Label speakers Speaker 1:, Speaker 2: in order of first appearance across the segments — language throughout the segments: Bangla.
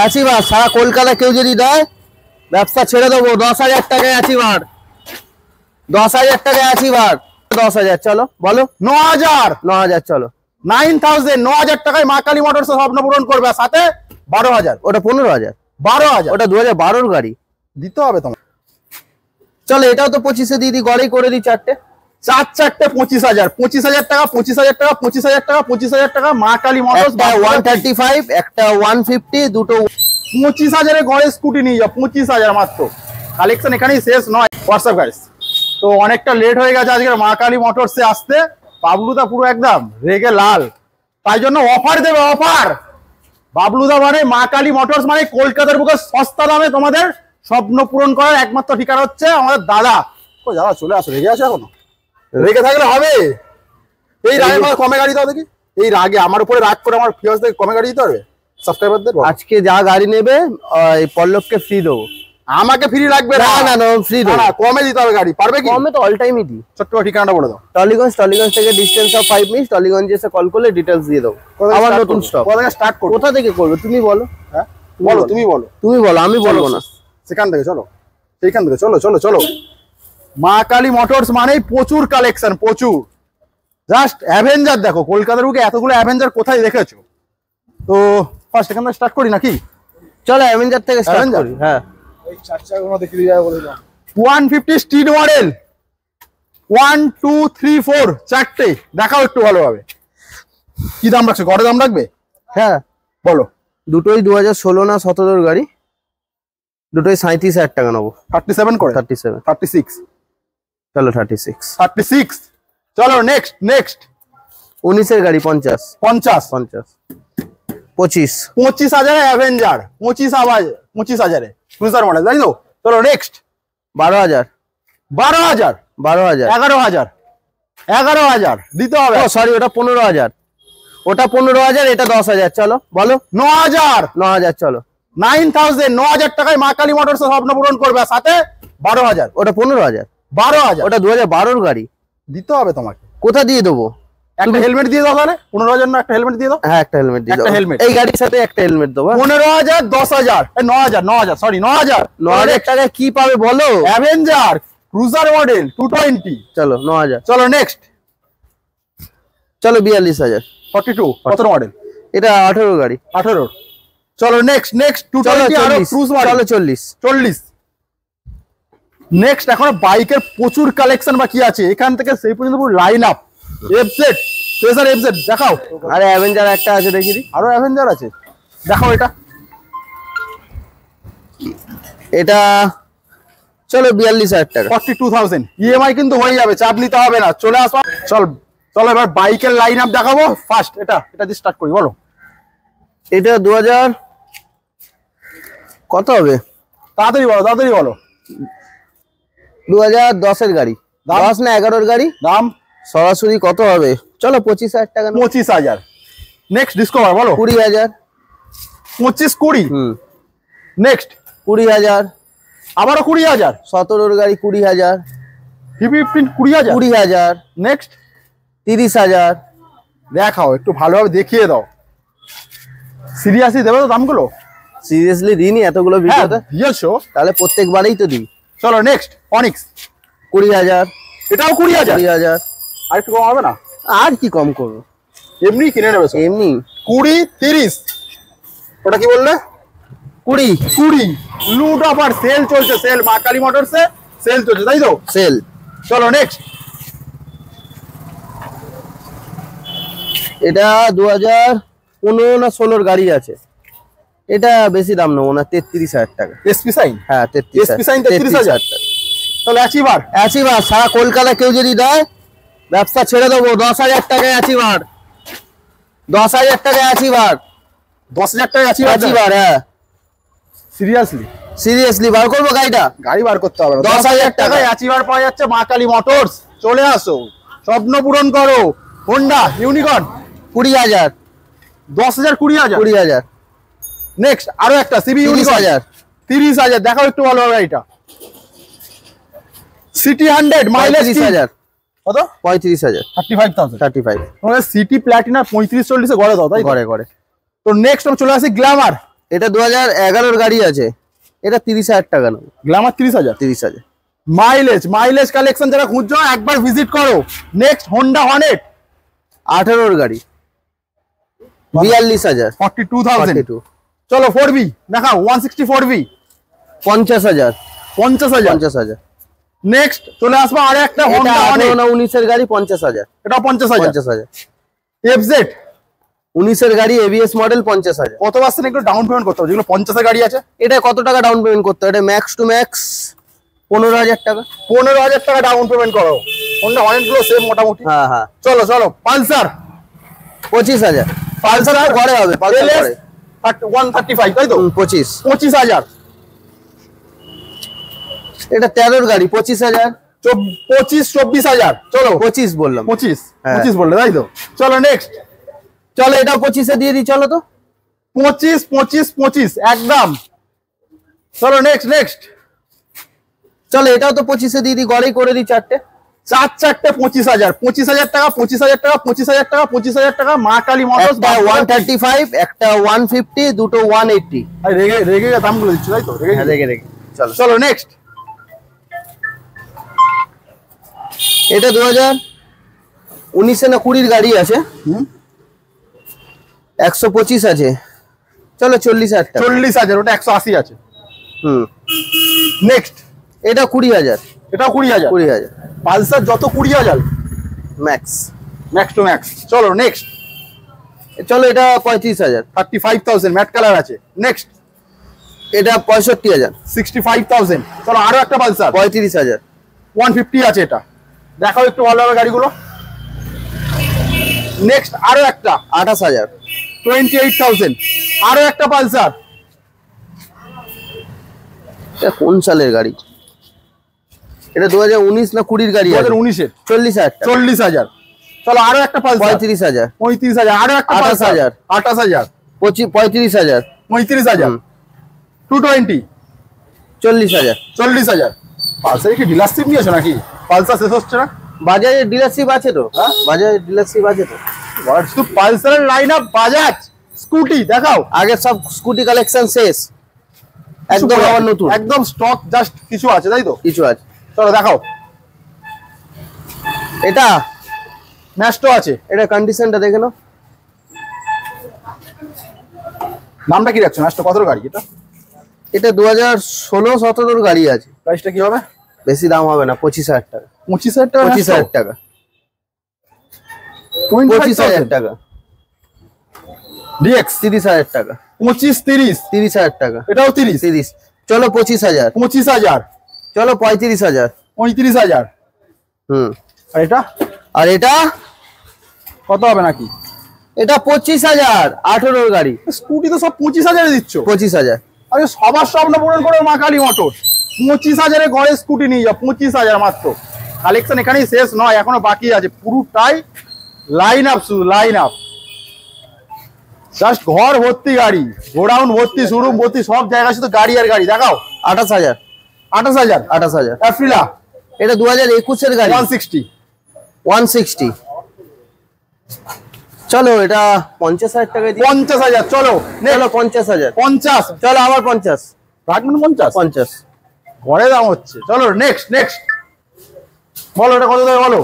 Speaker 1: অ্যাচিভার সারা কলকাতা কেউ যদি দেয় ব্যবসা ছেড়ে দেবো। 10,000 টাকায় অ্যাচিভার, 10,000 টাকায় অ্যাচিভার। 10,000 চলো বলো।
Speaker 2: 9,000
Speaker 1: চলো
Speaker 2: 9,000 9,000 টাকায় মা কালী মোটরস স্বপ্ন পূরণ করবে, সাথে 12,000।
Speaker 1: ওটা 15,000।
Speaker 2: 12,000
Speaker 1: ওটা 2012-র গাড়ি,
Speaker 2: দিতে হবে তোমার।
Speaker 1: চলো এটাও তো 25-এ দিয়ে দিই, গড়েই করে দিই চারটে।
Speaker 2: চারটে 25,000, 25,000 টাকা, 25,000 টাকা, 25,000 টাকা, 25,000 টাকা মা কালী মোটরস।
Speaker 1: 135, একটা 150, দুটো
Speaker 2: 25,000 গড়ে স্কুটি নিয়ে যাও। 25,000 মাত্র। কালেকশন এখানেই শেষ নয়। হোয়াটসঅ্যাপ গাইস, তো অনেকটা লেট হয়ে গেছে আজকে মা কালী মোটরসে আসতে। বাবলুদা পুরো একদম রেগে লাল, তাই জন্য অফার দেবে, অফার। বাবলুদা মানে মা কালী মোটরস মানে কলকাতার বুকে সস্তা দামে তোমাদের স্বপ্ন পূরণ করার একমাত্র ঠিকানা হচ্ছে আমাদের দাদা। ও দাদা চলে আসো, রেগে আছে এখনো? রেগে থাকলে হবে? এই রাগে কমে গাড়ি দাও দেখি। এই রাগে আমার উপরে রাগ করে আমার ফিয়াস থেকে কমে গাড়ি দিতে পারবে সাবস্ক্রাইবারদের?
Speaker 1: আজকে যা গাড়ি নেবে পল্লবকে ফ্রি দেবো।
Speaker 2: আমাকে ফ্রি লাগবে না,
Speaker 1: না ফ্রি দেবো,
Speaker 2: কমে দিতে হবে গাড়ি। পারবে কি?
Speaker 1: কমে তো অল টাইমই দিই।
Speaker 2: ছোট্ট ঠিকানাটা বলে দাও।
Speaker 1: টলিগঞ্জ থেকে ডিস্টেন্স অফ 5 মিনিট। টলিগঞ্জে এসে কল করলে ডিটেলস দিয়ে দেবো। আবার নতুন স্টক
Speaker 2: কোথা থেকে স্টার্ট করব?
Speaker 1: কোথা থেকে করবে তুমি বলো?
Speaker 2: হ্যাঁ বলো, তুমি বলো।
Speaker 1: তুমি বলো, আমি বলবো না।
Speaker 2: সেখান থেকে চলো, সেইখান থেকে চলো চলো চলো। মা কালী মোটরস মানেই প্রচুর কালেকশন, প্রচুর। জাস্ট অ্যাভেঞ্জার দেখো, কলকাতার বুকে এতগুলো অ্যাভেঞ্জার কোথায় দেখেছো? তো ফার্স্ট এখান থেকে স্টার্ট করি নাকি?
Speaker 1: চলো অ্যাভেঞ্জার থেকে স্টার্ট করি। হ্যাঁ,
Speaker 2: এই চার চাকার মধ্যে কি যায় বলে দাও। 150 স্ট্রিট মডেল 1 2 3 4 চারটে দেখাও একটু ভালোভাবে। কি দাম রাখছো? ঘরে দাম রাখবে?
Speaker 1: হ্যাঁ
Speaker 2: বলো।
Speaker 1: দুটোই 2016 না 17-র গাড়ি, দুটোই 37,000 টাকা নেবো।
Speaker 2: 37 করে?
Speaker 1: 37,
Speaker 2: 36।
Speaker 1: চলো 36।
Speaker 2: 36 চলো। নেক্সট
Speaker 1: 19-এর গাড়ি 50।
Speaker 2: 25,000 অ্যাভেঞ্জার। 25,000 ক্রুজার মডেল, তাই তো? চলো নেক্সট
Speaker 1: 12,000
Speaker 2: 11,000 দিতে হবে।
Speaker 1: সরি, ওটা 15,000। ওটা 15,000, এটা 10,000। চলো বলো।
Speaker 2: 9,000
Speaker 1: চলো
Speaker 2: 9,000 টাকায় মা কালী মোটরস স্বপ্ন পূরণ করবে, সাথে 12,000।
Speaker 1: ওটা 15,000।
Speaker 2: 12,000
Speaker 1: ওটা 2012-র গাড়ি,
Speaker 2: দিতে হবে তোমাকে।
Speaker 1: কোথা দিয়ে দেবো?
Speaker 2: একটা হেলমেট দিয়ে দাও তাহলে। 15,000 না একটা হেলমেট দিয়ে দাও।
Speaker 1: হ্যাঁ, একটা হেলমেট দিয়ে দাও। এই গাড়ির সাথে একটা হেলমেট দেবো।
Speaker 2: 15,000 10,000 9,000 সরি 9,000
Speaker 1: টাকায় কি পাবে বলো?
Speaker 2: Avenger cruiser model 220।
Speaker 1: চলো 9,000।
Speaker 2: চলো নেক্সট।
Speaker 1: চলো 42,000।
Speaker 2: 42 কত মডেল?
Speaker 1: এটা 18 গাড়ি।
Speaker 2: 18। চলো নেক্সট 220 আর ক্রুজ মডেল।
Speaker 1: চলো 40।
Speaker 2: নেক্সট এখন বাইকের প্রচুর কালেকশন বাকি আছে, এখান থেকে সেই পর্যন্ত পুরো line up. FZ phasor, FZ দেখাও।
Speaker 1: আরে অ্যাভেঞ্জার একটা আছে, দেখি দি।
Speaker 2: আরো অ্যাভেঞ্জার আছে, দেখাও।
Speaker 1: এটা চলো 42,000 টাকা।
Speaker 2: 42,000 ইএমআই কিন্তু হয়ে যাবে, চাপ নিতে হবে না। চলে আসো। চলো এবার বাইকের লাইন আপ দেখাবো। ফার্স্ট এটা দিয়ে স্টার্ট করি, বলো।
Speaker 1: এটা 2000 কত হবে?
Speaker 2: তাড়াতাড়ি বলো।
Speaker 1: 2010-এর গাড়ি। 10 না 11-র গাড়ি।
Speaker 2: দাম
Speaker 1: সরাসরি কত হবে? চলো 25,000 টাকা।
Speaker 2: 25,000। নেক্সট ডিসকভার, বলো।
Speaker 1: 20,000।
Speaker 2: 25 20। নেক্সট
Speaker 1: 20,000।
Speaker 2: আবারও 20,000।
Speaker 1: 17-র গাড়ি 20,000।
Speaker 2: 20,000।
Speaker 1: 20,000।
Speaker 2: নেক্সট
Speaker 1: 30,000।
Speaker 2: দেখাও, একটু ভালোভাবে দেখিয়ে দাও। সিরিয়াসলি দেবে তো দামগুলো?
Speaker 1: সিরিয়াসলি দিইনি এতগুলো ভিডিওতে।
Speaker 2: দিয়েছো
Speaker 1: তাহলে প্রত্যেকবারেই তো দিই।
Speaker 2: চলো নেক্সট অনিক্স
Speaker 1: 20,000।
Speaker 2: এটাও 20,000।
Speaker 1: 20,000।
Speaker 2: আর একটু কম হবে না?
Speaker 1: আর কি কম করবো?
Speaker 2: এমনি কিনে নেবে?
Speaker 1: এমনি
Speaker 2: 20 30। ওটা কি বললে? 20 লুট অফার সেল চলছে। সেল মা কালী মোটরসে সেল চলছে, তাই তো?
Speaker 1: সেল।
Speaker 2: চলো নেক্সট।
Speaker 1: এটা 2015 না 16-র গাড়ি আছে। এটা বেশি দাম নেবো না, 33,000 টাকা।
Speaker 2: SP sign?
Speaker 1: হ্যাঁ
Speaker 2: 33,000 টাকা। তাহলে অ্যাচিভার
Speaker 1: সারা কলকাতা কেউ যদি দেয় ব্যবসা ছেড়ে দেবো। 10,000 টাকায় অ্যাচিভার। 10,000 টাকায় অ্যাচিভার।
Speaker 2: 10,000 টাকা
Speaker 1: অ্যাচিভার। হ্যাঁ সিরিয়াসলি বার করবো গাড়িটা?
Speaker 2: গাড়ি বার করতে হবে না।
Speaker 1: 10,000 টাকায়
Speaker 2: অ্যাচিভার পাওয়া যাচ্ছে মা কালী মোটরস। চলে আসো, স্বপ্ন পূরণ করো। Honda unicorn
Speaker 1: 20,000।
Speaker 2: 10,000 20,000। নেক্সট আরো একটা সিবি ইউনিকর্ন 30,000। দেখাও একটু ভালো হবে এটা। City 100 mileage
Speaker 1: 30,000।
Speaker 2: কত?
Speaker 1: 35,000।
Speaker 2: 35,000। সিটি প্ল্যাটিনা 35 40 এ ঘরে দাও, তাই?
Speaker 1: ঘরে।
Speaker 2: তো নেক্সট আমি চলে আসি গ্ল্যামার
Speaker 1: এটা 2011 গাড়ি আছে, এটা 30,000 টাকা নেব।
Speaker 2: গ্ল্যামার 30,000।
Speaker 1: 30,000
Speaker 2: মাইলেজ কালেকশন যারা খুঁজছো একবার ভিজিট করো। নেক্সট হোন্ডা হর্নেট
Speaker 1: 18 গাড়ি 42,000
Speaker 2: 42,000। চলো 4V দেখাও 164V
Speaker 1: 50,000
Speaker 2: 50,000। নেক্সট চলে আসবো আর একটা হোন্ডা
Speaker 1: 18 না 19 এর গাড়ি 50,000।
Speaker 2: এটা 50,000। FZ
Speaker 1: 19 এর গাড়ি ABS মডেল 50,000।
Speaker 2: কত পার্সেন্ট একটু ডাউন পেমেন্ট করতে হবে যেগুলো 50,000 গাড়ি আছে?
Speaker 1: এটা কত টাকা ডাউন পেমেন্ট করতে হবে? এটা ম্যাক্স টু ম্যাক্স 15,000 টাকা।
Speaker 2: 15,000 টাকা ডাউন পেমেন্ট করো। হোন্ডা হর্নেট গুলো সেম মোটামুটি।
Speaker 1: হ্যাঁ।
Speaker 2: চলো পালসার
Speaker 1: 25,000। পালসার ঘরে হবে, পালসার ঘরে
Speaker 2: 135 তাই তো? 25,000।
Speaker 1: এটা 13 গাড়ি 25,000।
Speaker 2: 24,000। চলো
Speaker 1: 25 বললাম।
Speaker 2: 25 বললে তাই তো? চলো নেক্সট।
Speaker 1: চলো এটা 25 এ দিয়ে দিই, চলো তো।
Speaker 2: 25 একদম। চলো নেক্সট।
Speaker 1: চলো এটাও তো 25 এ দিয়ে দিই, গড়েই করে দিই চারটে
Speaker 2: 25,000। 25,000 টাকা 25,000 টাকা। মা কালী মোটরস।
Speaker 1: একটা 135, একটা 150, দুটো 180।
Speaker 2: রেগে দামগুলো দিচ্ছ তাই তো?
Speaker 1: রেগে
Speaker 2: চলো নেক্সট।
Speaker 1: এটা 2019 না 20 গাড়ি আছে, 125 আছে। চলো 40,000 টাকা।
Speaker 2: 40,000। ওটা 180 আছে। নেক্সট।
Speaker 1: এটা 20,000।
Speaker 2: এটাও 20,000। পালসার যত 20,000
Speaker 1: ম্যাক্স
Speaker 2: টু ম্যাক্স। চলো নেক্সট।
Speaker 1: চলো এটা 35,000।
Speaker 2: 35,000 ম্যাট কালার আছে। নেক্সট।
Speaker 1: এটা 65,000।
Speaker 2: 65,000। চলো আরো একটা পালসার
Speaker 1: 35,000।
Speaker 2: 150 আছে। এটা দেখাও একটু ভালোভাবে গাড়িগুলো। নেক্সট আরো একটা
Speaker 1: 28,000।
Speaker 2: 28,000। আরো একটা পালসার।
Speaker 1: এটা কোন সালের গাড়ি? এটা 2019 না 20 গাড়ি আছে।
Speaker 2: 2019 এর
Speaker 1: 40,000 টাকা।
Speaker 2: 40,000। চলো আরো একটা পালসার
Speaker 1: 35,000।
Speaker 2: 35,000। আরো একটা
Speaker 1: 28,000।
Speaker 2: 28,000।
Speaker 1: 35,000।
Speaker 2: 35,000। 220।
Speaker 1: 40,000।
Speaker 2: 40,000। পালসার কি ডিলারশিপ নিয়েছো নাকি? পালসার শেষ হচ্ছে না?
Speaker 1: বাজাজের ডিলারশিপ আছে তো?
Speaker 2: হ্যাঁ
Speaker 1: বাজাজের ডিলারশিপ আছে তো।
Speaker 2: শুধু পালসারের লাইন আপ বাজাজ স্কুটি দেখাও।
Speaker 1: আগে সব স্কুটি কালেকশন শেষ, একদম আবার নতুন,
Speaker 2: একদম স্টক জাস্ট কিছু আছে তাই তো?
Speaker 1: কিছু আছে।
Speaker 2: চলো দেখাও।
Speaker 1: এটা
Speaker 2: ম্যাস্টো আছে।
Speaker 1: এটা কন্ডিশনটা দেখে নাও।
Speaker 2: নামটা কি রাখছো? ম্যাস্টো কত গাড়ি এটা?
Speaker 1: এটা 2016-17 গাড়ি আছে।
Speaker 2: প্রাইসটা কি হবে?
Speaker 1: বেশি দাম হবে না, 25,000 টাকা।
Speaker 2: 25,000 টাকা?
Speaker 1: 25,000 টাকা। 25,000 টাকা।
Speaker 2: ডিএক্স
Speaker 1: 30,000 টাকা।
Speaker 2: 25-30
Speaker 1: টাকা।
Speaker 2: এটাও 30।
Speaker 1: চলো 25,000।
Speaker 2: 25,000।
Speaker 1: চলো 35,000।
Speaker 2: 35,000। আর এটা?
Speaker 1: আর এটা
Speaker 2: কত হবে নাকি?
Speaker 1: এটা 25,000। 18 গাড়ি।
Speaker 2: স্কুটি তো সব 25,000 দিচ্ছ।
Speaker 1: 25,000।
Speaker 2: আরে সবার স্বপ্ন পূরণ করো মা কালী মোটরস। 25,000 ঘরে স্কুটি নিয়ে যাও। 25,000 মাত্র। কালেকশন এখানেই শেষ নয়, এখনো বাকি আছে পুরোটাই লাইন আপ। শুধু লাইন আপ, জাস্ট ঘর ভর্তি গাড়ি, গোডাউন ভর্তি, শোরুম ভর্তি, সব জায়গায় শুধু গাড়ি আর গাড়ি। দেখাও।
Speaker 1: 28,000।
Speaker 2: 28,000। অ্যাপ্রিলা
Speaker 1: এটা 2021 এর গাড়ি।
Speaker 2: 160।
Speaker 1: চলো এটা 50,000 টাকায় দিই।
Speaker 2: 50,000। চলো
Speaker 1: 50,000।
Speaker 2: 50।
Speaker 1: চলো আবার 50।
Speaker 2: রাখবেন 50। ঘরে দাম হচ্ছে। চলো নেক্সট। বলো এটা কত দেবে বলো।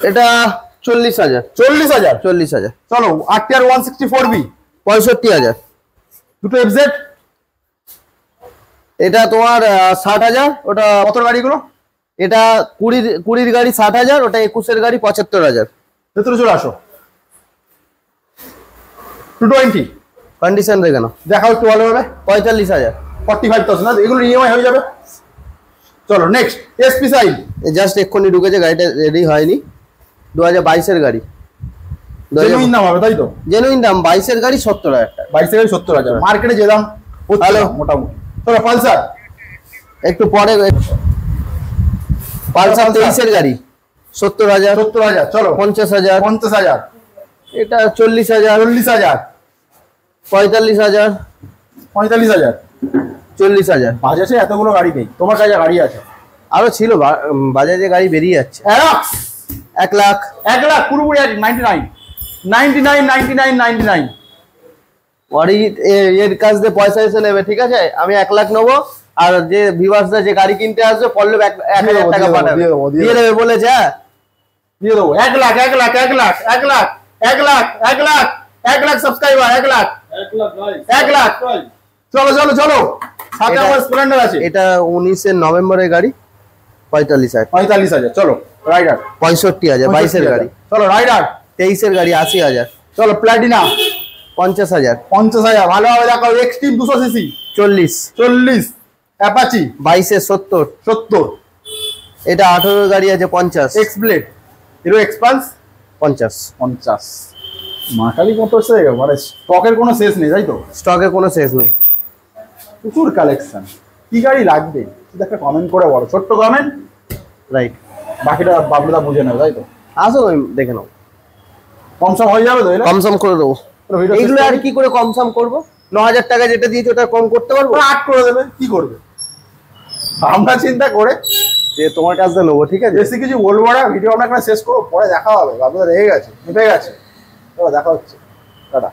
Speaker 1: এটা 40,000।
Speaker 2: 40,000। চলো RTR 164B
Speaker 1: 65,000।
Speaker 2: দুটো FZ।
Speaker 1: এটা তোমার 60,000। ওটা
Speaker 2: কত গাড়িগুলো?
Speaker 1: এটা 20 গাড়ি 60,000, ওটা 21 গাড়ি 75,000।
Speaker 2: ভেতরে চলে আসো। 220
Speaker 1: কন্ডিশন দেখে নাও।
Speaker 2: দেখাও একটু ভালোভাবে।
Speaker 1: 45,000।
Speaker 2: 45,000 না? এগুলো EMI হয়ে যাবে। চলো নেক্সট। SP সাইড
Speaker 1: জাস্ট এক্ষুনি ঢুকেছে, গাড়িটা রেডি হয়নি। 2022 এর গাড়ি।
Speaker 2: জেনুইন দাম হবে তাই তো?
Speaker 1: জেনুইন দাম। 22 এর গাড়ি 70,000 টাকা।
Speaker 2: 22 এর গাড়ি 70,000। মার্কেটে যে দাম
Speaker 1: ভালো
Speaker 2: মোটামুটি। চলো পালসার
Speaker 1: একটু পরে। পালসার 23 এর গাড়ি 70,000।
Speaker 2: 70,000। চলো
Speaker 1: 50,000।
Speaker 2: 50,000।
Speaker 1: এটা 40,000।
Speaker 2: 40,000।
Speaker 1: 45,000।
Speaker 2: 45,000।
Speaker 1: 40,000।
Speaker 2: বাজাজে এতগুলো গাড়ি নেই, তোমার কাছে গাড়ি আছে।
Speaker 1: আরো ছিল, বাজাজে গাড়ি বেরিয়ে যাচ্ছে।
Speaker 2: 1 লাখ পুরোপুরি 99।
Speaker 1: অরিজিৎ এর কাছ দিয়ে পয়সা এসে নেবে, ঠিক আছে? আমি 1 লাখ নেবো, আর যে ভিউয়ার্সরা যে গাড়ি কিনতে আসবে পল্লব 1000 টাকা পাঠাবে, দিয়ে দেবে বলেছে। হ্যাঁ
Speaker 2: দিয়ে দেবো 1 লাখ 1 লাখ 1 লাখ 1 লাখ 1 লাখ 1 লাখ 1 লাখ সাবস্ক্রাইবার 1 লাখ 1 লাখ। চলো চলো চলো, সাথে আমার স্প্লেন্ডার আছে।
Speaker 1: এটা 19 নভেম্বরের গাড়ি, 45,000।
Speaker 2: 45,000। চলো রাইডার
Speaker 1: 65,000, 22 এর গাড়ি।
Speaker 2: চলো রাইডার
Speaker 1: 23 এর গাড়ি 80,000।
Speaker 2: চলো প্লাটিনা
Speaker 1: 50,000।
Speaker 2: 50,000। ভালোভাবে দেখো, এক্সট্রিম 200 সিসি 40 অ্যাপাচি
Speaker 1: 22 এর 70। এটা 18 গাড়ি আছে 50।
Speaker 2: X blade hero Xpulse
Speaker 1: 50।
Speaker 2: Makali motors মানে স্টকের কোনো শেষ নেই, তাই তো?
Speaker 1: স্টকে কোনো শেষ নেই,
Speaker 2: প্রচুর কালেকশন। কি গাড়ি লাগবে শুধু একটা কমেন্ট করে বলো, ছোট্ট কমেন্ট,
Speaker 1: রাইট?
Speaker 2: বাকিটা বাবলুদা বুঝে নেবে, তাই তো?
Speaker 1: আসো দেখে নাও,
Speaker 2: কমসম হয়ে যাবে তো?
Speaker 1: কমসম করে দেবো। এইগুলো আর কি করে কমসম করবো? 9,000 টাকা যেটা দিয়েছি ওটা কম করতে পারবো?
Speaker 2: 8 করে দেবে, কি করবে? আমরা চিন্তা করে
Speaker 1: যে তোমার কাছ থেকে নেবো, ঠিক আছে?
Speaker 2: বেশি কিছু বলবো না, ভিডিও আমরা একটা শেষ করবো, পরে দেখা হবে। বাবলুদা রেগে গেছে, মিটে গেছে। চলো দেখা হচ্ছে, টাটা।